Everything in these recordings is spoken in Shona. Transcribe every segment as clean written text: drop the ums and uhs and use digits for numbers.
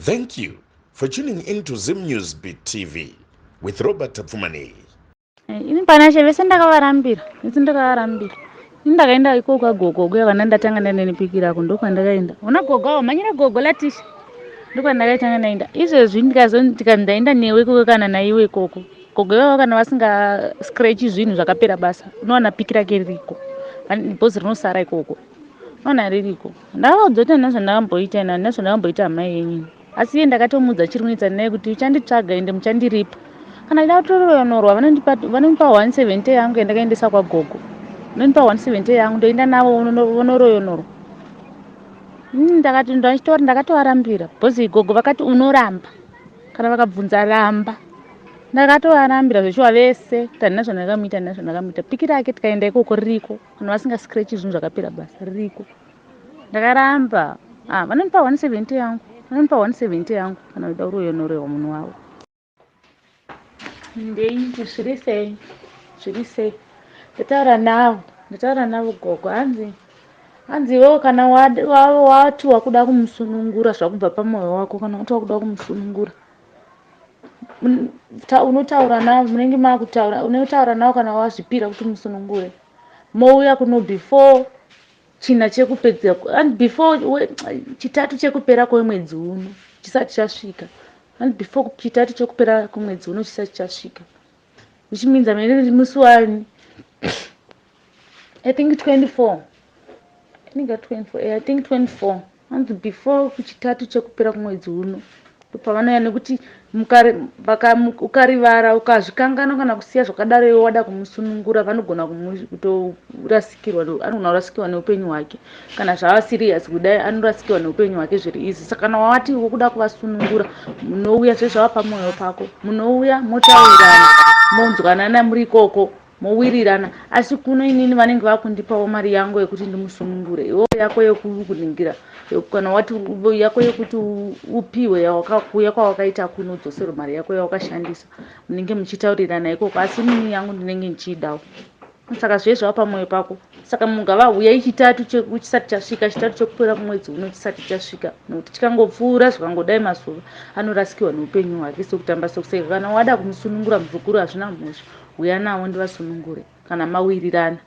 Thank you for tuning in to Zim Newsbeat TV with Robert Tapfumani. Ini panashe vese ndakavarambira ini ndakaenda iko kwagogo kuya vana ndatanga ndanenipikira ko ndokwandakaenda una gogo manyira gogo latisha ndokwandakaitanga ndaenda izvezvi ndaenda newe kuwe kana naiwe ikoko gogo ivavo kana vasinga scratch zvinhu zvakapera basa unowana piki rake ririko bhozi rinosara ikoko unowana ririko ndakavaudza kuti handina zvandamboita ina handina zvandamboita amai yenyini asi iye ndakatomudza chiri kunoita naye kuti uchanditsvaga ende muchandiripa kana ida kutoroyorwa vanonipa 170 yangu yandakaendesa kwagogo vanonipa 170 yangu ndoenda navo vonoroyonorwa ndakati ndachitora ndakatovarambira bhozi gogo vakati unoramba kana vakabvunza ramba ndakatovarambira zveshuwa vese kuti handina zvandakamuita piki rake tikaenda ikoko ririko kana vasinga scratch zvinhu zvakapera basa ririko ndakaramba vanonipa 170 yangu kana uda kuroyonorewa munhu wavo ndeiti zviri sei ndataura navo gogo hanzi iwewo kana wati wakuda kumusunungura zvakubva pamwoyo wako kana kuti wakuda kumusunungura unotaura navo munenge makutaura unotaura navo kana wazvipira kuti musunungure mouya kuno before china chekupedzera before chitatu chekupera kwemwedzi uno chisati chasvika before chitatu chekupera kwemwedzi uno chisati chasvika which means amene musi wani I think 24 hanzi before kuchitatu chekupera kwemwedzi uno pavanoya nekuti ukarivara ukazvikangana kana kusiya zvakadaro iwe wada kumusunungura vanogona kutorasikirwa anogona kurasikirwa neupenyu hwake kana zvava serious kudai anorasikirwa neupenyu hwake zviri izi saka kana wati wokuda kuvasunungura munouya zvezvava pamwoyo pako munouya motaurirana monzwanana muri ikoko mowirirana asi kuno inini vanenge vakundipawo mari yangu yekuti ndimusunungure iwo yako yekuningira kana wati yako yekuti upiwe yakuya kwawakaita kuno udzoserwe mari yako yawakashandisa munenge muchitaurirana ikoko asi mini yangu ndinenge ndichidawo saka zvezvava pamwoyo pako saka mungava uyai chitatu chisati chasvika chitatu chekupera kumwedzi uno chisati chasvika nokuti chikangopfuura zvikangodai mazuva anorasikirwa neupenyu hwake sekutamba sekuseka kana wada kumusunungura mubvukuru hazvina mhosva uya nawo ndivasunungure kana mawirirana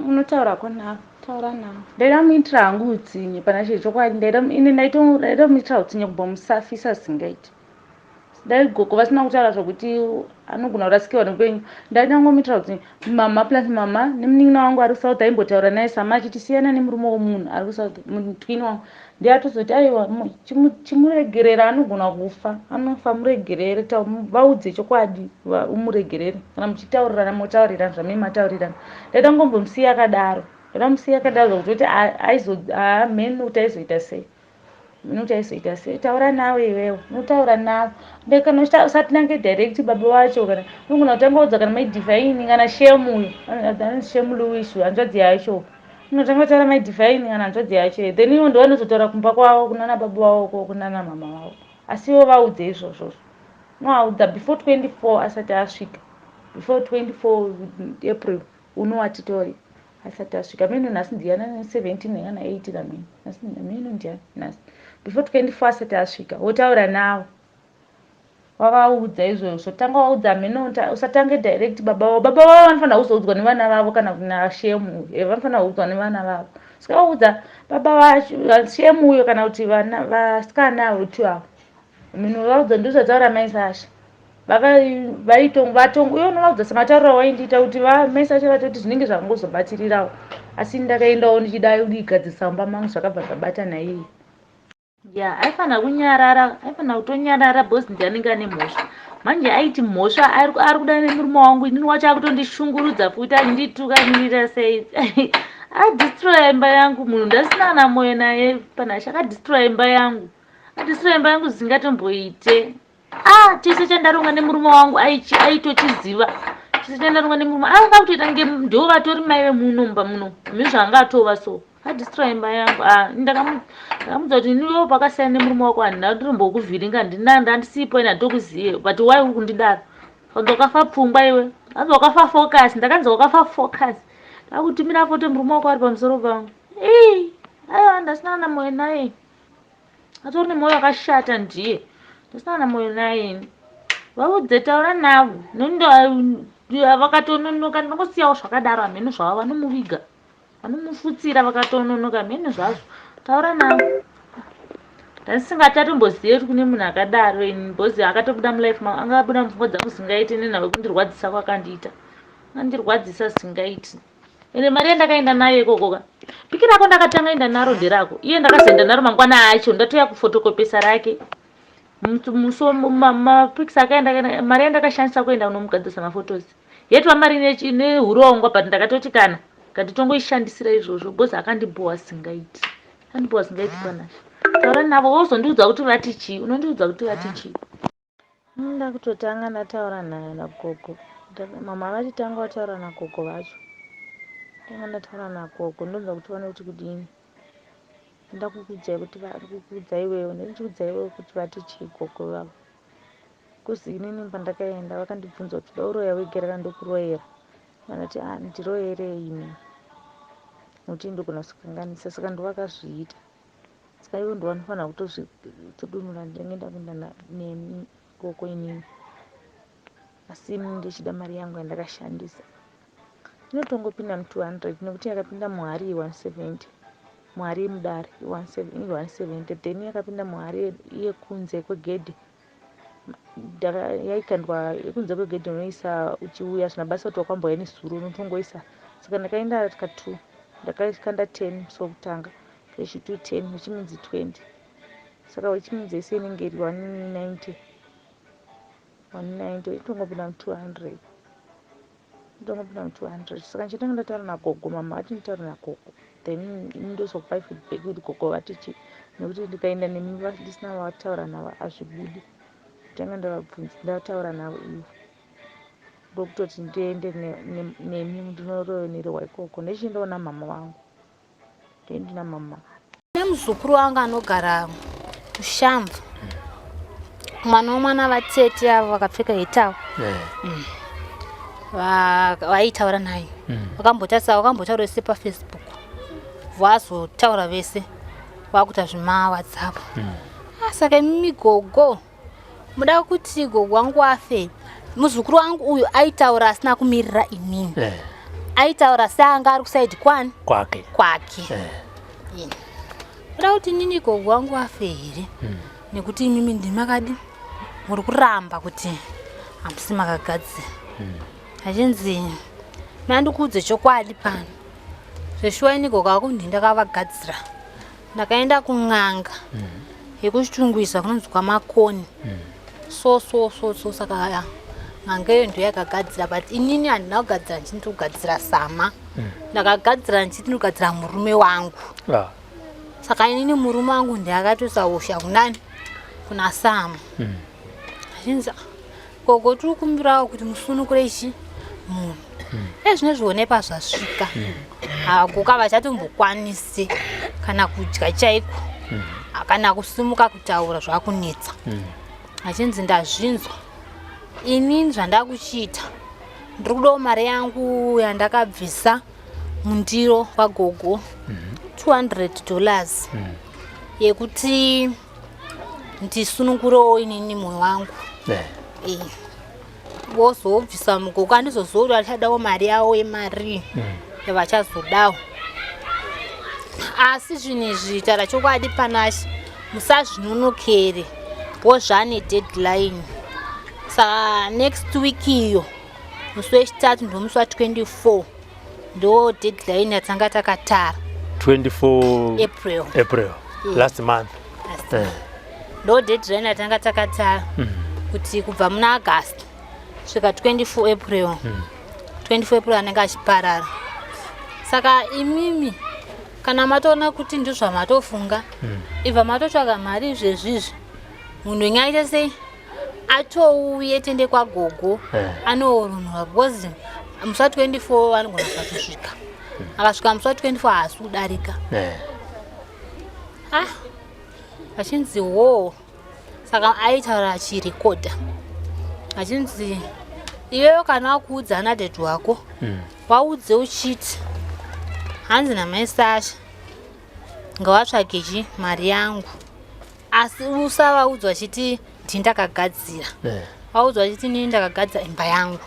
unotaura konavo taura navo ndaida muitira hangu utsinye pana chii chokwadi ndaida muitira utsinye kubva musafisa zingaiti dai gogo vasina kutaura zvokuti anogona kurasikirwa neupenyu ndainangomuitira utsinye mama plus mama nemunin'ina wangu ari kusouth aimbotaura naye sama achitisiyana nemurume womunhu ari kusouth mutwini wangu ndiatozoti aiwa chimuregerera anogona kufa anofa muregerere vaudze chokwadi umuregerere kana muchitaurirana motaurirana zvamai mataurirana ndaida ngombomusiya akadaro zvokuti mheni kuti aizoita sei minoti aizoita sei taura nawe iwewo unotaura navo kana usati nange direct baba wacho kana unogona kutanga udza kana maidivhaini kana shemu shemu luwishu hanzvadzi yacho unotanga kutaura maidivhaini kana hanzvadzi yacho then iwo ndo vanozotaura kumba kwavo kunana baba wavo ko kunana mama wavo asi iwo vaudze izvozvo unovaudza before 24 asati asvika before 24 April unowatitori asati asvika mino nhasi ndiana 17 kana 8 kamini nhasi mino ndiani nhasi before 24 asati asvika wotaura navo wavaudza izvozvo tanga waudza mheno usatange direct baba wavo vanofanira kuzoudzwa nevana vavo kana kuna shemu vanofanira kuudzwa nevana vavo saka waudza baba vashemu uyo kana kuti vasikana voti avo mhino vaudza ndozvataura maisasha uyo unovaudza sematauriro waindiita kuti maisasha vatoti zvinenge zvakangozobatirirawo asi ndakaendawo ndichida kuigadzisa mumba mangu zvakabva zvabata naiye aifanira kunyarara aifanira kutonyarara bhozi ndianenge ane mhosva manje aiti mhosva ari kuda nemurume wangu inini wacho akutondishungurudza futi anditukanirira sei adistroya imba yangu munhu ndasina na moyo naye panasha akadistroya imba yangu zingatomboite chese chandaronga nemurume wangu aitochiziva chese chandaronga nemurume anga kutoita nge ndo vatori mai vemunomba muno mhizvo anga atova so adistroya imba yangu ndakamudza kuti niwewo pakasiyana nemurume wako handina kutombokuvhiringa ndandisipo ina ndokuziye but wai uri kundidaro kanzi wakafa pfungwa iwe kanzi wakafa focus ndakanzi wakafa focus ndakutumira foto murume wako ari pamusoro pangu aiwa ndasina na moyo naye atori nemoyo wakashata ndiye ndisina namoyo naye vaudze taura navo vakatononoka ndinongosiyawo zvakadaro hamheno zvavo vanomuviga vanomufutsira vakatononoka mhene zvazvo taura navo ndasingatatombozive kuti kune munhu akadaro bhozi akatobuda mulife mangu angabuda mupfungwa dzangu zingaiti nenhau kundirwadzisa kwakandiita andirwadzisa zingaiti ende mari yandakaenda nayo ikokoka piki rako ndakatanga enda naro nderako iye ndakazoenda naro mangwana acho ndatoya kufotokopesa rake mapikisi akaenda mari yandakashandisa kuenda kunomugadzisa mafotosi yetwa mari neurongwa but ndakatoti kana kanditongoishandisira izvozvo bhozi akandibhowa singaiti panasha taura navo wozondiudza kuti vati chii unondiudza kuti vati chii nda kutotanga ndataura naye nagogo mama vati tanga wataura nagogo vacho tanga ndataura nagogo ndobva kuti vaone kuti kudini ndakukudzai kuti vari kukudzai iwewe ndinchikudzai iwewe kuti vati chii gogo vavo kuzi inini pandakaenda vakandibvunza kuti dauroya wegerera ndokuroyera vanati ndiroyerei imi nokuti ndogona kukanganisa saka ndovakazviita saka ivo ndovanofanira kutozvidunura ndinenge ndapinda nemi koko inini asi inini ndichida mari yangu yandakashandisa inotongopinda mu200 nekuti yakapinda muhari ye170 muhari yemudare 170 then yakapinda muhari yekunze kwegedhi yaikandwa yekunze kwegedhi unoisa uchiuya zvina basa kuti wakwambauya nezuro unotongoisa saka ndakaenda ka2 ndakakanda 10 sokutanga vechitu 10 vechiminzi 20 saka vechiminzi ese inenge iri 190 itongopinda mu200 saka ndichitanga ndataura nagogo mama vati nditaura nagogo then ndozokupai feedback kuti gogo vati chii nekuti ndikaenda nemi ndisina vataura navo hazvibudi tanga ndavabvunza ndataura navo ivo ndokutoti ndiende nemi ndinoroverwa ikoko ndichindoona mama vangu ndendina mama nemuzukuru wangu anogara kushamva mwana womwana vatete avo vakapfeka hetawo vaitaura naye vakambotaura vese pafacebook vazotaura vese vakuita zvimawhatsapp saka imimi gogo muda kuti gogo wangu afe muzukuru wangu uyu aitaura asina kumirira inini aitaura seanga ari kusaidi kwani kwake muda kuti nini gogo wangu afe here nekuti imimi ndimakadi muri kuramba kuti hamusi makagadzira achinzi mandikuudze chokwadi pano zveshuwa ini gogo wako ndindakavagadzira ndakaenda kun'anga yekuchitungwiza kunonzi kwamakoni so saka n'anga iyo ndo yakagadzira but inini handina kugadzira ndichiti kugadzira sama ndakagadzira ndichiti ndikugadzira murume wangu saka inini murume wangu ndiyakatosausha kunani kuna sama achinzi gogo tiri kumbirawo kuti musunukure ichi munhu ezvinezvionepa zvasvika gogo havachatombokwanisi kana kudya chaiko kana kusimuka kutaura zvakunetsa achinzi ndazvinzwa inini zvandakuchiita ndiri kudawo mari yangu yandakabvisa mundiro vagogo $200 yekuti ndisunungurewo inini mwoyo wangu vozobvisa mugogo andizozori vachadawo mari yavo yemari yavachazodawo asi zvinhu izvi taura chokwadi panasha musazvinonokere wozvane deadline saka next week iyo musi wechitatu ndomusi wa24 ndo deadline yatanga takatara 24 April last month ndo deadline yatanga takatara kuti kubva muna August svika 24 April 24 April anenge achiparara saka imimi kana matoona kuti ndizvo matofunga ibva matotsvaga mari izvezvizvi munhu ingaita sei atouye tende kwagogo anoorunhwa because musi wa24 anogona kusvika akasvika musi wa24 haasi kudarika achinzi wo saka aitaura achirekodha achinzi iwewo kana wakuudza nadhedhi wako waudze uchiti hanzi namai Sasha ngawatsvage mari yangu asi usavaudzwa chiti ndindakagadzira vaudzwa chiti nini ndakagadzira imba yangu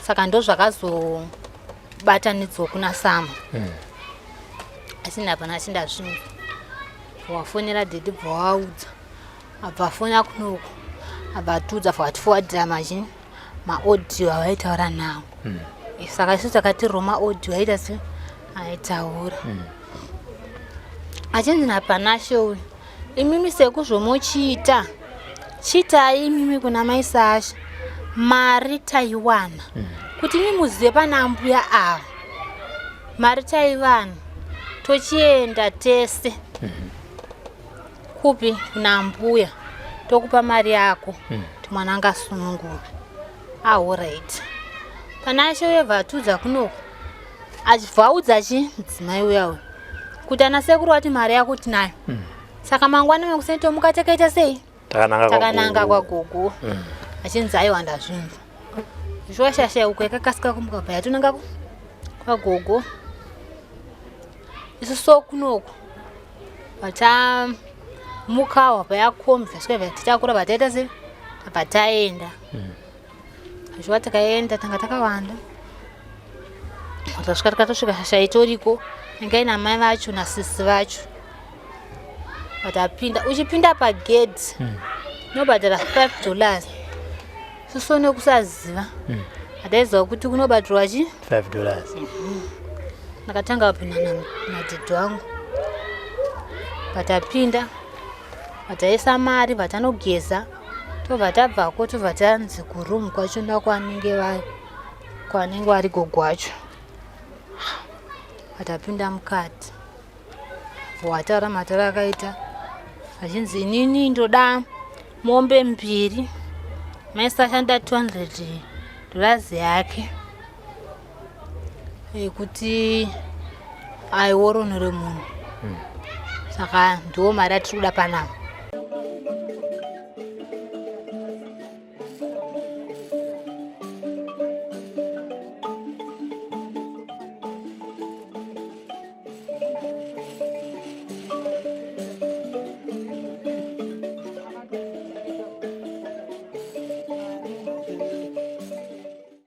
saka ndo zvakazobatanidzwa kuna Sama asi ndapana chindazvinzwa wafonera dhedhi bva waudza abva afona kunoku abva atiudza vatifowadhira maaudio avaitaura nawo saka isu takatirwa maaudio aita se aitaura achinzi napanashe uyu imimi sekuzvomuchiita chiitai imimi kuna mai Sasha mari taiwana kuti mimuzive pana mbuya ava mari taiwana tochienda tese kupi kuna mbuya tokupa mari yako kuti mwana angasunungura alright panashe uye vatudza kunoku achivhaudza mudzimai uya kuti ana sekuru wati mari yako tinayo saka mangwana mekusento mukatakaita sei takananga kwagogo achinzi aiwa ndazvinzwa zvowashasha uko yakakasika kumuka bva yatonanga kwagogo isu so kunoku vatamukawa vayakomza svika tichakura vataita sei abva taenda zviwa takaenda tanga takawanda tasvika tikatosvika shasha itoriko inga ina mai vacho nasisi vacho vatapinda uchipinda pagedhi unobhadhara $5 suso nekusaziva hataiziva kuti kunobatirwa $5 ndakatanga kupinda nadhidhi wangu vatapinda vataisa mari vatanogeza tobva tabvako tobva tanzi kurumu kwacho ndakwanenge vari gogo wacho vatapinda mukati wataura matauro akaita achinzi inini ndoda mombe 2 mai Sasha nda $200 yake kuti aiworonere munhu saka ndiwo mari atiri kuda panapa